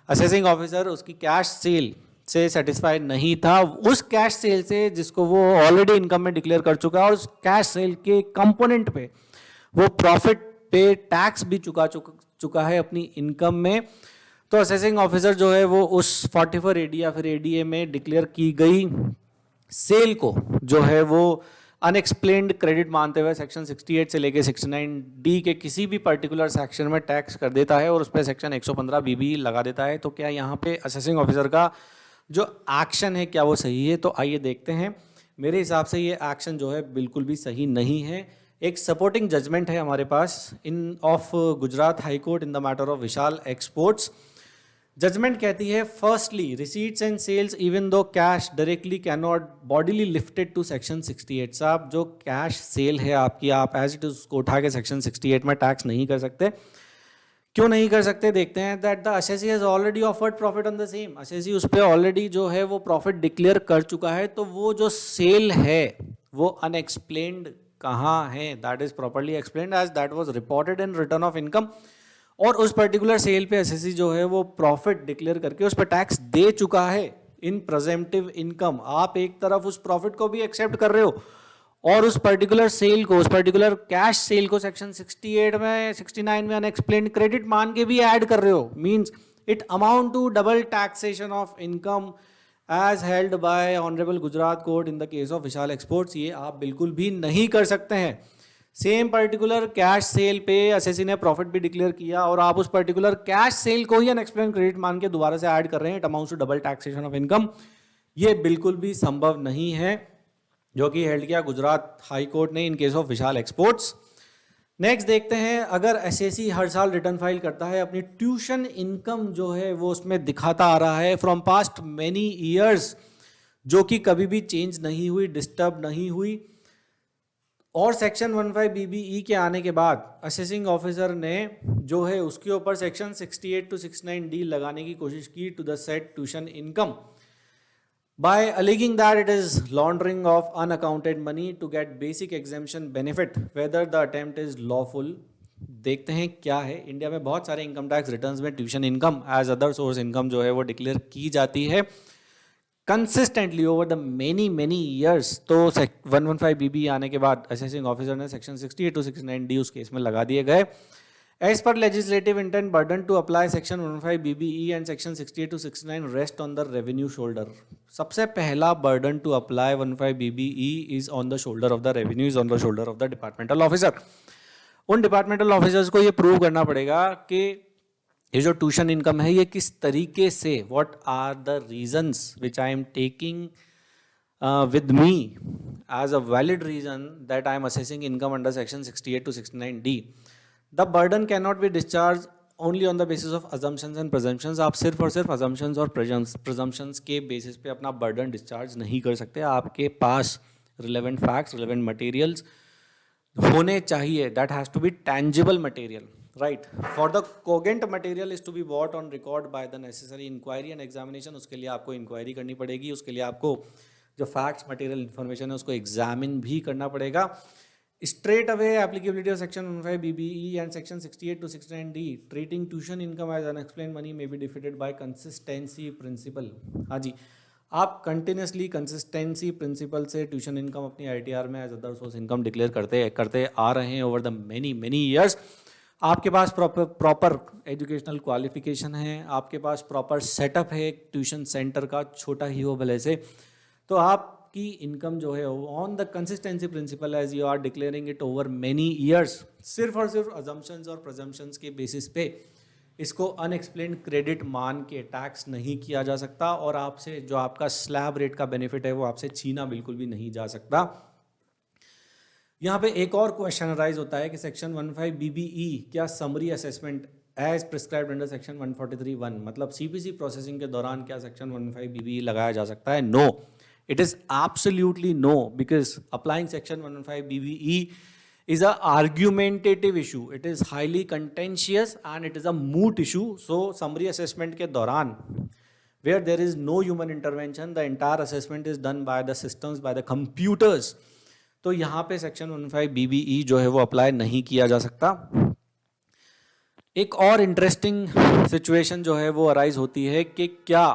Assessing officer उसकी cash sale से satisfied नहीं था, उस cash cell से जिसको वो ऑलरेडी इनकम में डिक्लेयर कर चुका है और उस कैश सेल के कंपोनेंट पे वो प्रॉफिट पे टैक्स भी चुका है अपनी इनकम में। तो असेसिंग ऑफिसर जो है वो उस 44 एडी या फिर एडीए में डिक्लेयर की गई सेल को जो है वो अनएक्सप्लेन्ड क्रेडिट मानते हुए सेक्शन 68 से लेके 69 डी के किसी भी पर्टिकुलर सेक्शन में टैक्स कर देता है और उस पर सेक्शन 115 बीबी लगा देता है। तो क्या यहाँ पे असेसिंग ऑफिसर का जो एक्शन है क्या वो सही है? तो आइए देखते हैं। मेरे हिसाब से ये एक्शन जो है बिल्कुल भी सही नहीं है। एक सपोर्टिंग जजमेंट है हमारे पास in of Gujarat High Court in the matter of Vishal exports. Judgement कहती है firstly receipts and sales even though cash directly can not bodily lifted to section 68। साहब जो कैश सेल है आपकी, आप एज इट इज उसको उठा के सेक्शन 68 में टैक्स नहीं कर सकते। क्यों नहीं कर सकते? देखते हैं। That the assessee has already offered profit on the same. Assessee उस पर ऑलरेडी जो है वो प्रॉफिट डिक्लेयर कर चुका है, तो वो जो सेल है वो अनएक्सप्लेन्ड कहाँ है? That is properly explained as that was reported in return of income. और उस पर्टिकुलर सेल पे असेसी जो है वो प्रॉफिट डिक्लेयर करके उस पर टैक्स दे चुका है इन प्रेजेंटिव इनकम। आप एक तरफ उस प्रॉफिट को भी एक्सेप्ट कर रहे हो और उस पर्टिकुलर सेल को, उस पर्टिकुलर कैश सेल को सेक्शन 68 में 69 में अनएक्सप्लेन्ड क्रेडिट मान के भी ऐड कर रहे हो। Means it amount to double taxation of income as held by honourable Gujarat court in the case of Vishal Exports. ये आप बिल्कुल भी नहीं कर सकते हैं। सेम पर्टिकुलर कैश सेल पे असेसी ने प्रॉफिट भी डिक्लेयर किया और आप उस पर्टिकुलर कैश सेल को ही अनएक्सप्लेन्ड क्रेडिट मान के दोबारा से ऐड कर रहे हैं। It amounts to double taxation of income. ये बिल्कुल भी संभव नहीं है, जो कि हेल्ड किया गुजरात हाई कोर्ट ने इन case of Vishal exports. Next देखते हैं, अगर एसएसी हर साल रिटर्न फाइल करता है, अपनी ट्यूशन इनकम जो है वो उसमें दिखाता आ रहा है फ्रॉम पास्ट मेनी ईयर्स, जो कि कभी भी चेंज नहीं हुई, डिस्टर्ब नहीं हुई, और सेक्शन 15 बीबीई के आने के बाद असेसिंग ऑफिसर ने जो है उसके ऊपर सेक्शन 68 टू 69 डी लगाने की कोशिश की to the set tuition income by alleging that it is laundering of unaccounted money to get basic exemption benefit whether the attempt is lawful। देखते हैं क्या है। इंडिया में बहुत सारे इनकम टैक्स रिटर्न्स में tuition income as other source income जो है वो डिक्लेयर की जाती है consistently over the many years. तो 115 बीबी आने के बाद असेसिंग ऑफिसर ने सेक्शन 68 टू 69 डी उस केस में लगा दिए गए। As per legislative intent, burden to apply section 15 BBE and section 68 to 69 rest on the revenue shoulder। सबसे पहला burden to apply 15 BBE is on the shoulder of the revenue, is on the shoulder of the departmental officer। उन departmental officers को ये prove करना पड़ेगा कि ये जो tuition income है ये किस तरीके से, what are the reasons which I am taking with me as a valid reason that I am assessing income under section 68 to 69D। The burden cannot be discharged only on the basis of assumptions and presumptions। आप सिर्फ और सिर्फ assumptions और presumptions के basis पे अपना burden discharge नहीं कर सकते। आपके पास relevant facts, relevant materials होने चाहिए। That has to be tangible material, right? For the cogent material is to be brought on record by the necessary inquiry and examination। उसके लिए आपको inquiry करनी पड़ेगी, उसके लिए आपको जो facts, material, information है उसको examine भी करना पड़ेगा। Straight away applicability of section 15 BBE and section 68 to 69D treating tuition income as unexplained money may be defeated by consistency principle। हाँ जी, आप कंटिन्यूसली कंसिस्टेंसी प्रिंसिपल से ट्यूशन इनकम अपनी आईटीआर में as other source income declare करते आ रहे हैं ओवर द मेनी ईयर्स। आपके पास प्रॉपर एजुकेशनल क्वालिफिकेशन है, आपके पास प्रॉपर सेटअप है एक ट्यूशन सेंटर का, छोटा ही हो भले से, तो आपकी इनकम जो है on the consistency principle as you are declaring it over many years, सिर्फ और सिर्फ अजम्पशंस और प्रजम्पशंस के बेसिस पे इसको अनएक्सप्लेन्ड क्रेडिट मान के टैक्स नहीं किया जा सकता, और आपसे जो आपका स्लैब रेट का बेनिफिट है वो आपसे छीना बिल्कुल भी नहीं जा सकता। यहाँ पे एक और क्वेश्चन अराइज होता है कि सेक्शन 15 BBE क्या summary assessment as prescribed under section 143(1), मतलब सीपीसी प्रोसेसिंग के दौरान क्या सेक्शन 15 BBE लगाया जा सकता है? No, it is absolutely no, because applying section 15 BBE is a argumentative issue, it is highly contentious and it is a moot issue. So summary assessment के दौरान where there is no human intervention, the entire assessment is done by the systems, by the computers. तो यहाँ पे section 15 BBE जो है वो apply नहीं किया जा सकता। एक और इंटरेस्टिंग सिचुएशन जो है वो अराइज होती है कि क्या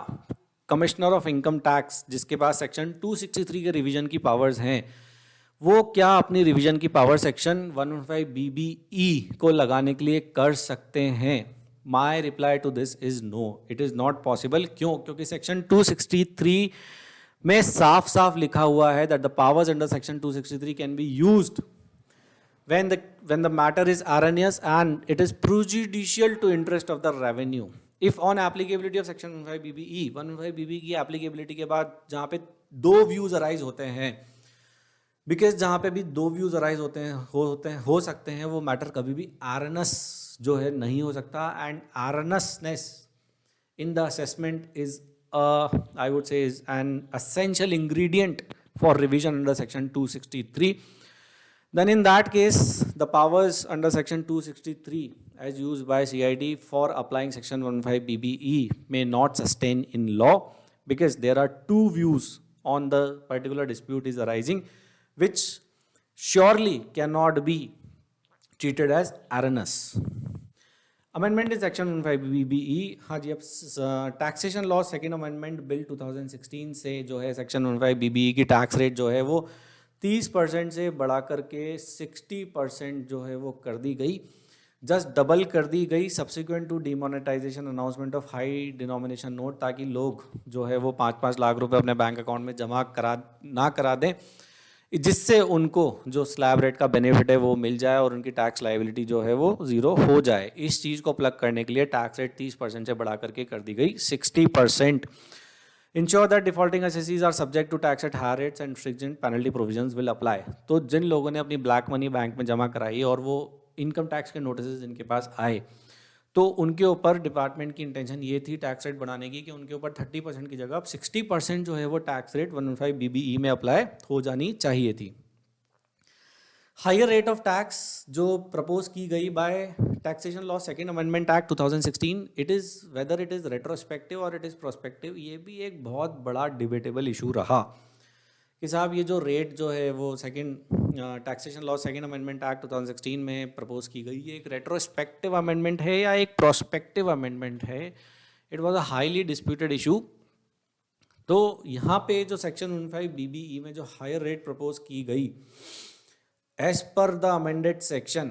कमिश्नर ऑफ इनकम टैक्स, जिसके पास सेक्शन 263 के रिवीजन की पावर्स हैं, वो क्या अपनी रिवीजन की पावर सेक्शन 115 BBE को लगाने के लिए कर सकते हैं? My reply to this is no, it is not possible. क्यों? क्योंकि सेक्शन 263 में साफ साफ लिखा हुआ है that the powers under section 263 can be used when the matter is erroneous and it is prejudicial to interest of the revenue. If on applicability of section 15 BBE, 15 BBE की applicability के बाद जहाँ पे दो व्यूज अराइज होते हैं, because जहाँ पे भी दो व्यूज अराइज हो सकते हैं, वो मैटर कभी भी erroneous जो है नहीं हो सकता, and erroneousness in the assessment is I would say is an essential ingredient for revision under section 263. Then in that case, the powers under section 263 as used by CID for applying section 15 BBE may not sustain in law, because there are two views on the particular dispute is arising, which surely cannot be treated as erroneous. Amendment in section 15 BBE, हाँ जी, अब taxation law second amendment bill 2016 से जो है section 15 BBE की tax rate जो है वो 30% से बढ़ा करके 60% जो है वो कर दी गई, जस्ट डबल कर दी गई subsequent to demonetisation announcement of high denomination note, ताकि लोग जो है वो 5-5 लाख रुपए अपने बैंक अकाउंट में जमा करा दें, जिससे उनको जो स्लैब रेट का बेनिफिट है वो मिल जाए और उनकी टैक्स लायबिलिटी जो है वो जीरो हो जाए। इस चीज़ को प्लग करने के लिए टैक्स रेट 30% से बढ़ा करके कर दी गई 60%। Ensure that defaulting assessees are subject to tax at higher rates and stringent penalty provisions will apply. तो जिन लोगों ने अपनी ब्लैक मनी बैंक में जमा कराई और वो इनकम टैक्स के नोटिस जिनके पास आए, तो उनके ऊपर डिपार्टमेंट की इंटेंशन ये थी टैक्स रेट बढ़ाने की कि उनके ऊपर 30% की जगह अब 60% जो है वो टैक्स रेट 115 BBE में अप्लाई हो जानी चाहिए थी। हायर रेट ऑफ टैक्स जो प्रपोज की गई by taxation law second amendment act 2016, it is whether it is retrospective और इट इज़ प्रोस्पेक्टिव, ये भी एक बहुत बड़ा डिबेटेबल इशू रहा कि साहब ये जो रेट जो है वो second taxation law second amendment act 2016 में प्रपोज की गई, ये एक रेट्रोस्पेक्टिव अमेंडमेंट है या एक प्रोस्पेक्टिव अमेंडमेंट है। It was a highly disputed issue. तो यहाँ पे जो सेक्शन 15 BBE में जो हायर रेट प्रपोज की गई, as per the amended section,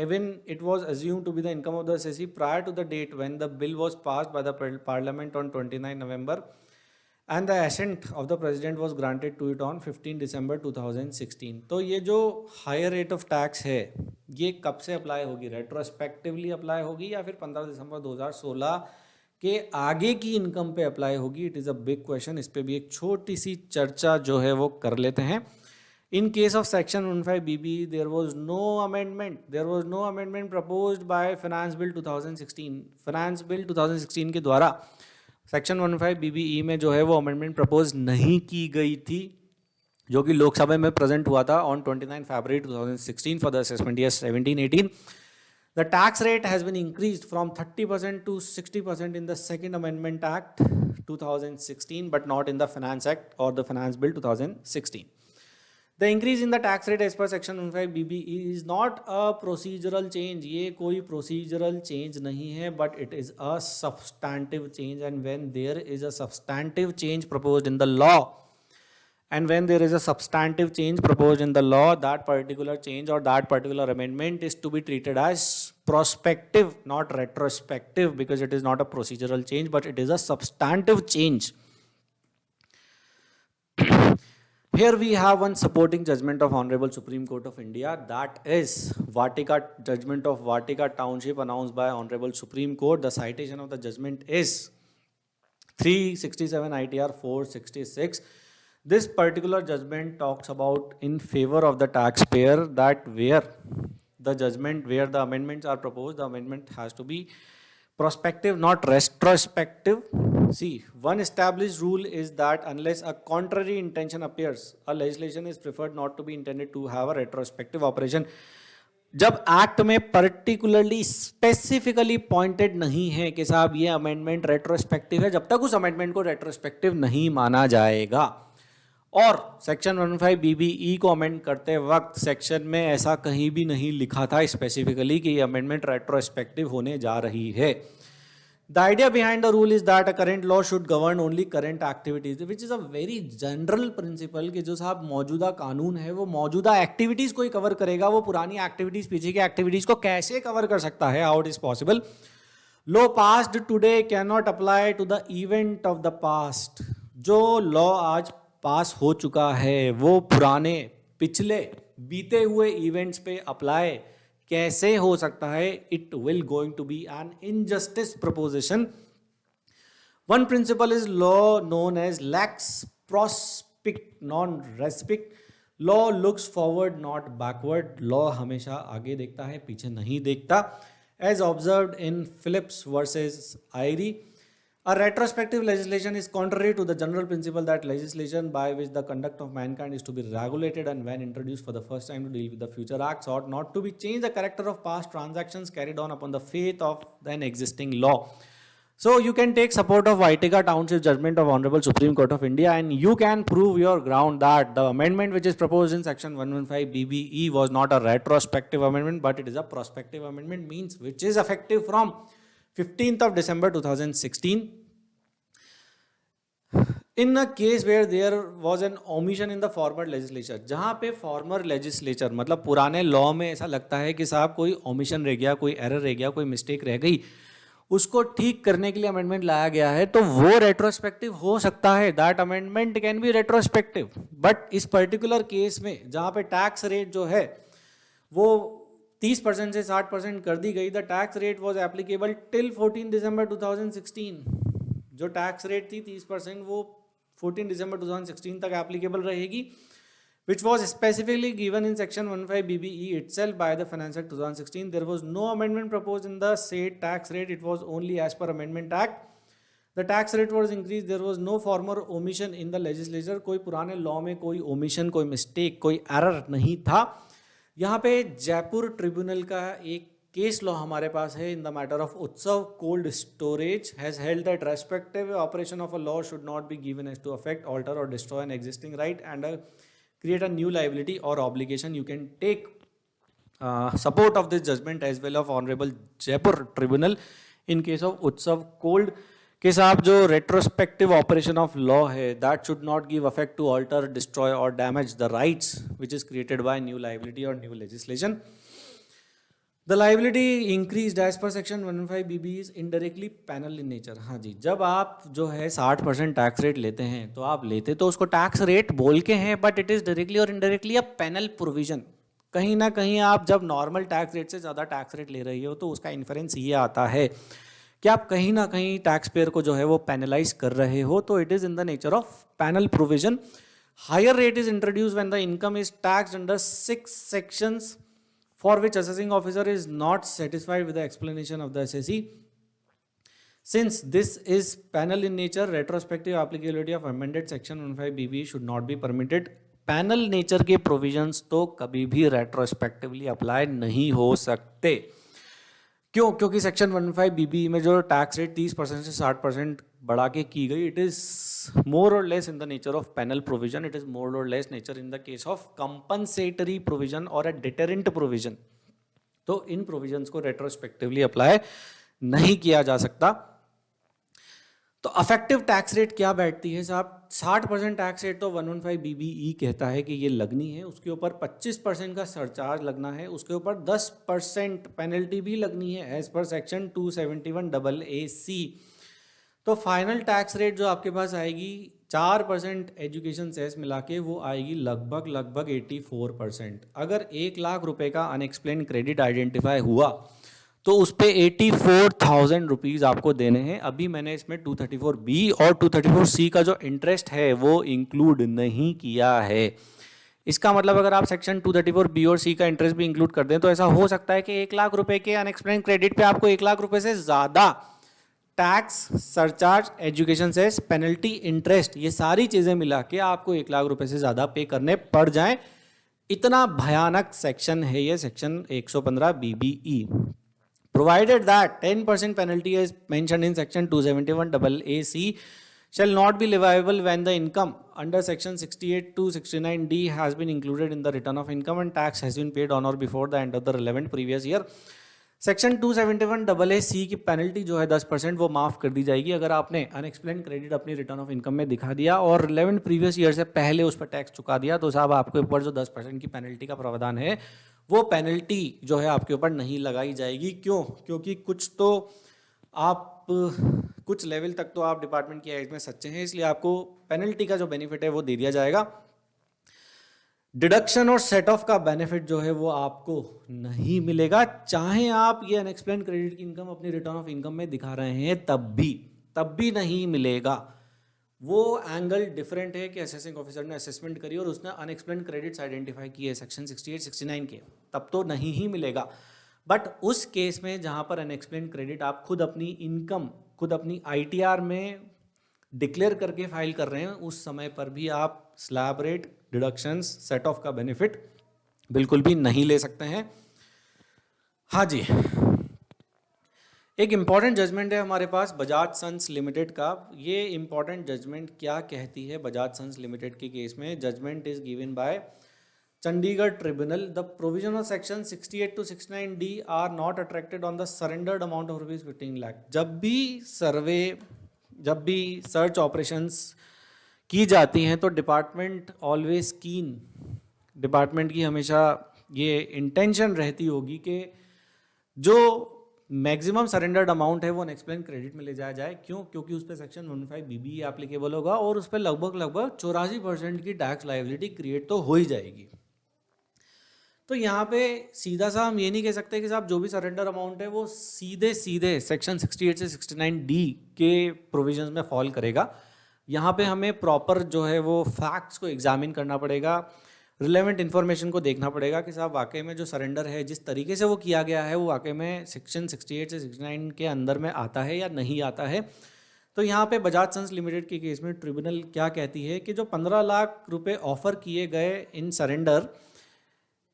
even it was assumed to be the income of the assessee prior to the date when the bill was passed by the parliament on 29 November and the assent of the president was granted to it on 15 December 2016. तो ये जो higher rate of tax है ये कब से apply होगी? Retrospectively apply होगी या फिर 15 दिसंबर 2016 के आगे की इनकम पे अप्लाई होगी? It is a big question. इस पर भी एक छोटी सी चर्चा जो है वो कर लेते हैं। In case of section 15 BBE, there was no amendment proposed by Finance Bill 2016. Finance Bill 2016 के द्वारा section 15 BBE में जो है वो amendment proposed नहीं की गई थी, जो कि लोकसभा में प्रेजेंट हुआ था on 29 February 2016 for the assessment year 17-18. The tax rate has been increased from 30% to 60% in the Second Amendment Act 2016, but not in the Finance Act or the Finance Bill 2016. The increase in the tax rate as per section 15 BBE is not a procedural change. ये कोई procedural change नहीं है, but it is a substantive change. And when there is a substantive change proposed in the law, and when there is a substantive change proposed in the law, that particular change or that particular amendment is to be treated as prospective, not retrospective, because it is not a procedural change, but it is a substantive change. Here we have one supporting judgment of Honorable Supreme Court of India, that is Vatika judgment of Vatika Township announced by Honorable Supreme Court. The citation of the judgment is 367 ITR 466. This particular judgment talks about in favor of the taxpayer that where the amendments are proposed, the amendment has to be prospective, not retrospective. See, one established rule is that unless a contrary intention appears, a legislation is preferred not to be intended to have a retrospective operation. जब act में particularly specifically pointed नहीं है कि साहब ये amendment retrospective है, जब तक उस अमेंडमेंट को रेट्रोस्पेक्टिव नहीं माना जाएगा. और सेक्शन 115 BBE को अमेंड करते वक्त सेक्शन में ऐसा कहीं भी नहीं लिखा था स्पेसिफिकली कि ये अमेंडमेंट रेट्रोस्पेक्टिव होने जा रही है. The idea behind the rule is that a current law should govern only current activities, which is a very general principle कि जो साहब मौजूदा कानून है वो मौजूदा एक्टिविटीज़ को ही कवर करेगा, वो पुरानी एक्टिविटीज़ पीछे की एक्टिविटीज़ को कैसे कवर कर सकता है? How it is possible? Law passed today can not apply to the event of the past. जो लॉ आज पास हो चुका है वो पुराने पिछले बीते हुए इवेंट्स पे अप्लाई कैसे हो सकता है? It will going to be an injustice proposition. One principle is law known as लैक्स प्रोस्पिक्ट नॉन रेस्पिक्ट. Law looks forward not backward. Law हमेशा आगे देखता है, पीछे नहीं देखता. As observed in Phillips versus Eyre, a retrospective legislation is contrary to the general principle that legislation by which the conduct of mankind is to be regulated and when introduced for the first time to deal with the future acts ought not to be changed the character of past transactions carried on upon the faith of an existing law. So you can take support of Vatika Township judgment of Honorable Supreme Court of India and you can prove your ground that the amendment which is proposed in section 115 BBE was not a retrospective amendment but it is a prospective amendment, means which is effective from 15th of December 2016. In a case where there was an omission in the former legislature, जहाँ पे former legislature मतलब पुराने law में ऐसा लगता है कि साहब कोई omission रह गया, कोई error रह गया, कोई mistake रह गई, उसको ठीक करने के लिए amendment लाया गया है तो वो retrospective हो सकता है. That amendment can be retrospective. But इस particular case में जहाँ पे tax rate जो है वो 30% से 60% कर दी गई. The tax rate was applicable till 14 December 2016. जो टैक्स रेट थी 30% वो 14 दिसंबर 2016 तक एप्लीकेबल रहेगी, which was specifically given in section 115 BBE itself by the Finance Act 2016. There was no amendment proposed in the said tax rate. It was only as per Amendment Act. The tax rate was increased. There was no former omission in the legislature. कोई पुराने law में कोई omission, कोई mistake, कोई error नहीं था. यहाँ पे जयपुर ट्रिब्यूनल का एक केस लॉ हमारे पास है in the matter of Utsav cold storage has held that respective operation of a law should not be given as to affect alter और destroy an existing right and create a new liability or obligation. You can take support of this judgment as well of Honorable Jaipur Tribunal in case of Utsav Cold के साथ जो retrospective operation of law है that should not give effect to alter, destroy or damage the rights which is created by new liability or new legislation. The liability increased as per section 115 BB is indirectly penal in nature. हाँ जी, जब आप जो है 60% tax rate लेते हैं तो आप लेते तो उसको टैक्स रेट बोल के हैं बट इट इज़ डायरेक्टली और इनडायरेक्टली अ पेनल प्रोविजन. कहीं ना कहीं आप जब नॉर्मल टैक्स रेट से ज़्यादा टैक्स रेट ले रही हो तो उसका इन्फरेंस ये आता है कि आप कहीं ना कहीं टैक्स पेयर को जो है वो पेनलाइज कर रहे हो. तो it is in the nature of penal provision. Higher rate is introduce when the income is taxed under 6 sections for which assessing officer is not satisfied with the explanation of the assessee. Since this is penal in nature, retrospective applicability of amended section 115 BB should not be permitted. Penal nature के provisions तो कभी भी retrospectively apply नहीं हो सकते. क्यों? क्योंकि section 115 BB में जो टैक्स रेट 30% से 60% बढ़ा के की गई, इट इज़ मोर और less in the nature of penal provision. It is more और less nature in the case of compensatory provision और अ डिटरेंट प्रोविजन. तो इन प्रोविजंस को रेट्रोस्पेक्टिवली अप्लाई नहीं किया जा सकता. तो अफेक्टिव टैक्स रेट क्या बैठती है साहब? 60% टैक्स रेट तो 115 BBE कहता है कि ये लगनी है, उसके ऊपर 25% का सरचार्ज लगना है, उसके ऊपर 10% पेनल्टी भी लगनी है एज पर सेक्शन 271AA(C). तो फाइनल टैक्स रेट जो आपके पास आएगी 4% एजुकेशन सेस मिला के, वो आएगी लगभग 84%। अगर 1 लाख रुपए का अनएक्सप्लेन क्रेडिट आइडेंटिफाई हुआ तो उस पर 84,000 रुपीज़ आपको देने हैं। अभी मैंने इसमें 234B और 234C का जो इंटरेस्ट है वो इंक्लूड नहीं किया है। इसका मतलब अगर आप सेक्शन 234B और C का इंटरेस्ट भी इंक्लूड कर दें तो ऐसा हो सकता है कि 1 लाख रुपए के अनएक्सप्लेन क्रेडिट पे आपको 1 लाख रुपए से ज़्यादा tax, surcharge, education cess, penalty, interest, ये सारी चीज़ें मिला के आपको 1 लाख रुपए से ज़्यादा पे करने पड़ जाएं। इतना भयानक सेक्शन है ये section 115 BBE। Provided that 10% penalty is mentioned in section 271AA(C) shall not be leviable when the income under section 68 to 69D has been included in the return of income and tax has been paid on or before the end of the relevant previous year. Section 271AA(C) की penalty जो है 10% वो माफ़ कर दी जाएगी अगर आपने unexplained credit अपनी रिटर्न ऑफ इनकम में दिखा दिया और रिलेवेंट प्रीवियस ईयर से पहले उस पर टैक्स चुका दिया, तो साहब आपके ऊपर जो 10% की पेनल्टी का प्रावधान है वो पेनल्टी जो है आपके ऊपर नहीं लगाई जाएगी। क्यों? क्योंकि कुछ लेवल तक तो आप डिपार्टमेंट की एज में सच्चे हैं, इसलिए आपको पेनल्टी का जो बेनिफिट है वो दे दिया जाएगा। डिडक्शन और सेट ऑफ का बेनिफिट जो है वो आपको नहीं मिलेगा, चाहे आप ये अनएक्सप्लेन क्रेडिट की इनकम अपनी रिटर्न ऑफ इनकम में दिखा रहे हैं तब भी नहीं मिलेगा। वो एंगल डिफरेंट है कि असेसिंग ऑफिसर ने असेसमेंट करी और उसने अनएक्सप्लेन क्रेडिट्स आइडेंटिफाई किए सेक्शन 68 69 के, तब तो नहीं ही मिलेगा। बट उस केस में जहां पर अनएक्सप्लेन क्रेडिट आप खुद अपनी इनकम, खुद अपनी ITR में डिक्लेयर करके फाइल कर रहे हैं, उस समय पर भी आप slab rate, deductions, set off का बेनिफिट बिल्कुल भी नहीं ले सकते हैं। हाँ जी, एक इम्पॉर्टेंट जजमेंट है हमारे पास बजाज सन्स लिमिटेड का। ये इम्पॉर्टेंट जजमेंट क्या कहती है बजाज सन्स लिमिटेड के केस में? Judgment is given by Chandigarh tribunal. The provision of section 68 to 69D are not attracted on the surrendered amount of ₹15 lakh. जब भी सर्च ऑपरेशंस की जाती हैं तो डिपार्टमेंट की हमेशा ये इंटेंशन रहती होगी कि जो मैक्सिमम सरेंडर्ड अमाउंट है वो अनएक्सप्लेन क्रेडिट में ले जाया जाए। क्यों? क्योंकि उस पर सेक्शन 115 BBE एप्लीकेबल होगा और उस पर लगभग 84% की टैक्स लायबिलिटी क्रिएट तो हो ही जाएगी। तो यहाँ पे सीधा सा हम ये नहीं कह सकते कि साहब जो भी सरेंडर अमाउंट है वो सीधे सेक्शन 68 से 69D के प्रोविजंस में फॉल करेगा। यहाँ पे हमें प्रॉपर जो है वो फैक्ट्स को एग्जामिन करना पड़ेगा, रिलेवेंट इन्फॉर्मेशन को देखना पड़ेगा कि साहब वाकई में जो सरेंडर है जिस तरीके से वो किया गया है वो वाकई में सेक्शन 68 से 69 के अंदर में आता है या नहीं आता है। तो यहाँ पे बजाज सन्स लिमिटेड के केस में ट्रिब्यूनल क्या कहती है कि जो 15 लाख रुपए ऑफर किए गए इन surrender,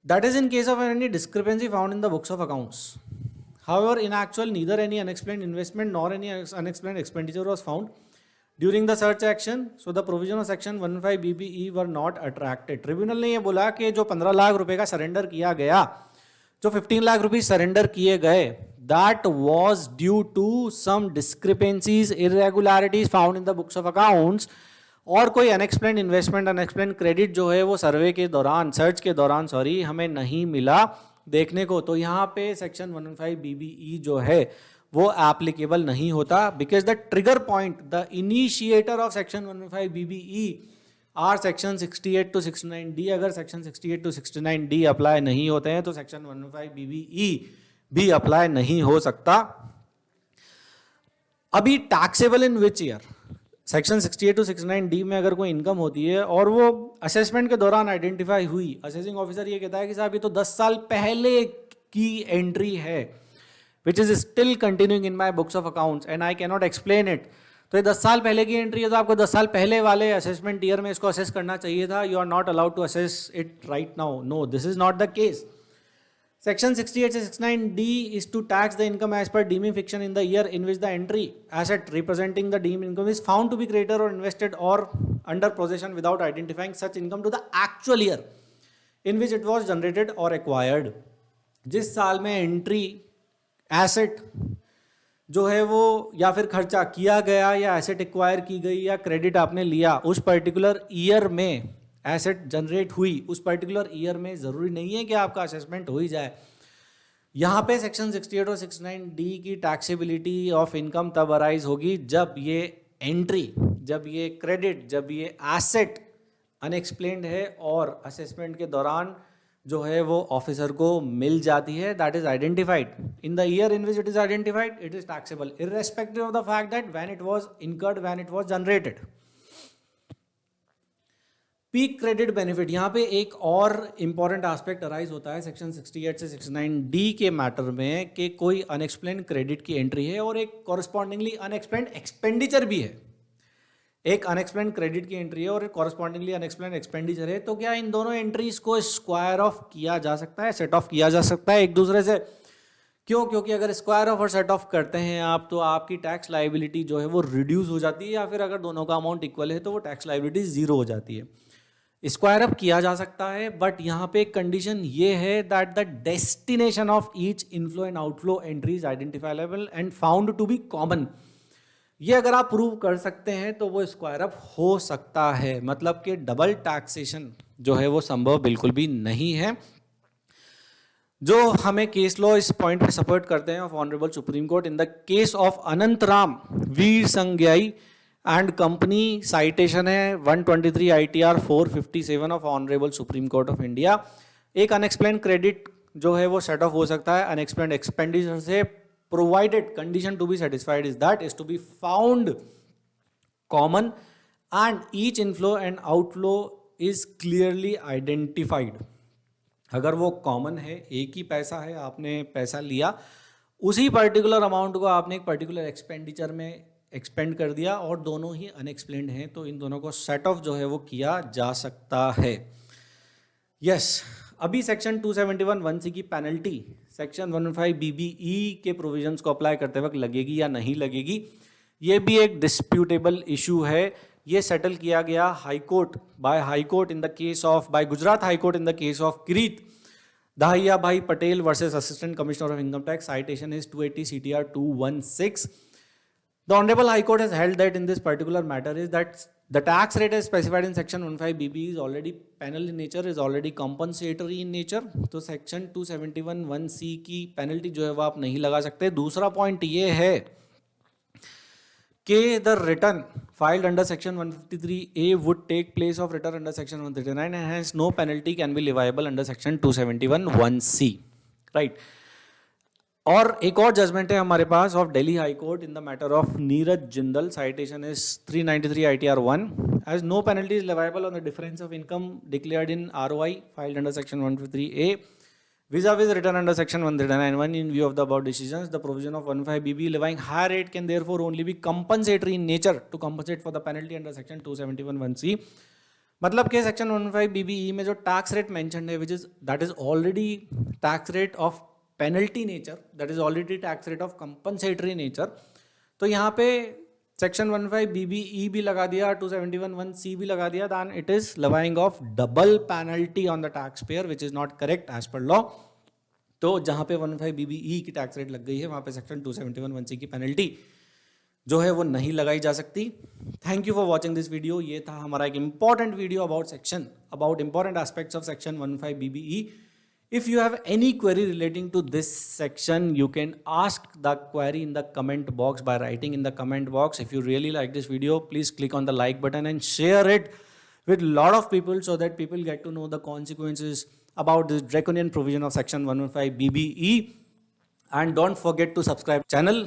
that is in case of any discrepancy found in the books of accounts. However, in actual, neither any unexplained investment nor any unexplained expenditure was found during the search action. So, the provision of section 115 BBE were not attracted. Tribunal ने ये बोला कि जो 15 लाख रुपए का surrender किया गया, जो 15 लाख रुपए सरेंडर किए गए, that was due to some discrepancies, irregularities found in the books of accounts. और कोई अनएक्सप्लेन इन्वेस्टमेंट, अनएक्सप्लेन क्रेडिट जो है वो सर्च के दौरान हमें नहीं मिला देखने को। तो यहाँ पे सेक्शन 115 BBE जो है वो एप्लीकेबल नहीं होता, because the trigger point, the initiator of section 115 BBE are section 68 to 69D। अगर सेक्शन 68 to 69D अप्लाई नहीं होते हैं तो सेक्शन 115 BBE भी अप्लाई नहीं हो सकता। अभी taxable in which year? Section 68 to 69D में अगर कोई इनकम होती है और वो असेसमेंट के दौरान आइडेंटिफाई हुई, असेसिंग ऑफिसर ये कहता है कि साहब ये तो 10 साल पहले की एंट्री है, which is still continuing in my books of accounts and I can not explain it. तो ये 10 साल पहले की एंट्री है तो आपको 10 साल पहले वाले असेसमेंट ईयर में इसको असेस करना चाहिए था। You are not allowed to assess it right now. No, this is not the case. Section 68 to 69D is to tax the income as per deeming fiction in the year in which the entry asset representing the deemed income is found to be created or invested or under possession without identifying such income to the actual year in which it was generated or acquired. जिस साल में entry asset जो है वो या फिर खर्चा किया गया या एसेट एक्वायर की गई या क्रेडिट आपने लिया उस पर्टिकुलर ईयर में एसेट जनरेट हुई उस पर्टिकुलर ईयर में, ज़रूरी नहीं है कि आपका असेसमेंट हो ही जाए। यहाँ पे सेक्शन 68 और 69D की टैक्सेबिलिटी ऑफ इनकम तब अराइज होगी जब ये एंट्री, जब ये क्रेडिट, जब ये एसेट अनएक्सप्लेन्ड है और असेसमेंट के दौरान जो है वो ऑफिसर को मिल जाती है, that is identified in the year in which it is identified, it is taxable irrespective of the fact that when it was incurred, when it was generated. Peak credit benefit, यहाँ पे एक और important aspect arise होता है section 68 से 69D के matter में कि कोई अनएक्सप्लेन क्रेडिट की एंट्री है और एक कॉरस्पॉन्डिंगली अनएक्सप्लेन एक्सपेंडिचर भी है। एक अनएक्सप्लेन क्रेडिट की एंट्री है और एक कॉरस्पॉन्डिंगली अनएक्सप्लेन एक्सपेंडिचर है, तो क्या इन दोनों एंट्रीज को स्क्वायर ऑफ किया जा सकता है, सेट ऑफ किया जा सकता है एक दूसरे से? क्यों? क्योंकि अगर स्क्वायर ऑफ और सेट ऑफ करते हैं आप तो आपकी टैक्स लाइबिलिटी जो है वो रिड्यूस हो जाती है, या फिर अगर दोनों का अमाउंट इक्वल है तो वो टैक्स लाइबिलिटी जीरो हो जाती है। स्क्वायर अप किया जा सकता है, बट यहाँ पे एक कंडीशन ये है that the destination of each inflow and outflow entry is identifiable and found to be common. ये अगर आप प्रूव कर सकते हैं तो वो स्क्वायर अप हो सकता है, मतलब कि डबल टैक्सेशन जो है वो संभव बिल्कुल भी नहीं है। जो हमें केस लॉ इस पॉइंट पे सपोर्ट करते हैं of honourable Supreme Court in the case of Anantharam Veerasinghaiah and company, citation है 123 ITR 457 of honourable Supreme Court of India. एक अनएक्सप्लेन क्रेडिट जो है वो सेट ऑफ हो सकता है अनएक्सप्लेन एक्सपेंडिचर से, provided condition to be satisfied is that is to be found common and each inflow and outflow is clearly identified। अगर वो कॉमन है, एक ही पैसा है, आपने पैसा लिया, उसी पर्टिकुलर अमाउंट को आपने एक पर्टिकुलर एक्सपेंडिचर में एक्सपेंड कर दिया और दोनों ही अनएक्सप्लेन्ड हैं, तो इन दोनों को सेट ऑफ जो है वो किया जा सकता है। यस, अभी सेक्शन 271(1)(c) की पेनल्टी सेक्शन 115BBE के प्रोविजंस को अप्लाई करते वक्त लगेगी या नहीं लगेगी, ये भी एक डिस्प्यूटेबल इशू है। ये सेटल किया गया High Court in the case of by Gujarat High Court in the case of Kirit Dahyabhai Patel versus assistant commissioner of income tax, citation is 280 CTR 216। The Honorable High Court has held that in this particular matter is that the tax rate as specified in section 115BB is already penal in nature, is already compensatory in nature। तो section 271(1)(c) की penalty जो है वो आप नहीं लगा सकते। दूसरा पॉइंट ये है कि the return filed under section 153A would take place of return under section 139 and hence no penalty can be leviable under section 271(1)(c, right। और एक और जजमेंट है हमारे पास of Delhi High Court in the matter of Neeraj Jindal, citation is 393 ITR 1, as no penalty is leviable on the difference of income declared in ROI filed under section 153A vis-a-vis return under section 139(1). In view of the above decisions, the provision of 115BB levying higher rate can therefore only be compensatory in nature to compensate for the penalty under section 271(1)(c। मतलब कि section 115BBE में जो tax rate mentioned है, which is that is already tax rate of penalty nature, that is already tax rate of compensatory nature, तो यहाँ पे section 115BBE भी लगा दिया, 271(1)(c) भी लगा दिया, then it is levying of double penalty on the taxpayer which is not correct as per law. तो जहाँ पे 115BBE की टैक्स रेट लग गई है वहाँ पे सेक्शन 271(1)(c) की पेनल्टी जो है वो नहीं लगाई जा सकती। Thank you for watching this video. ये था हमारा एक important video about important aspects of section 115BBE। If you have any query relating to this section, you can ask the query in the comment box by writing in the comment box. If you really like this video, please click on the like button and share it with a lot of people so that people get to know the consequences about this draconian provision of section 115BBE. And don't forget to subscribe channel.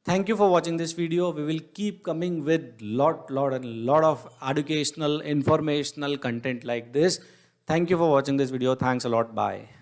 Thank you for watching this video. We will keep coming with lot of educational, informational content like this. Thank you for watching this video. Thanks a lot. Bye.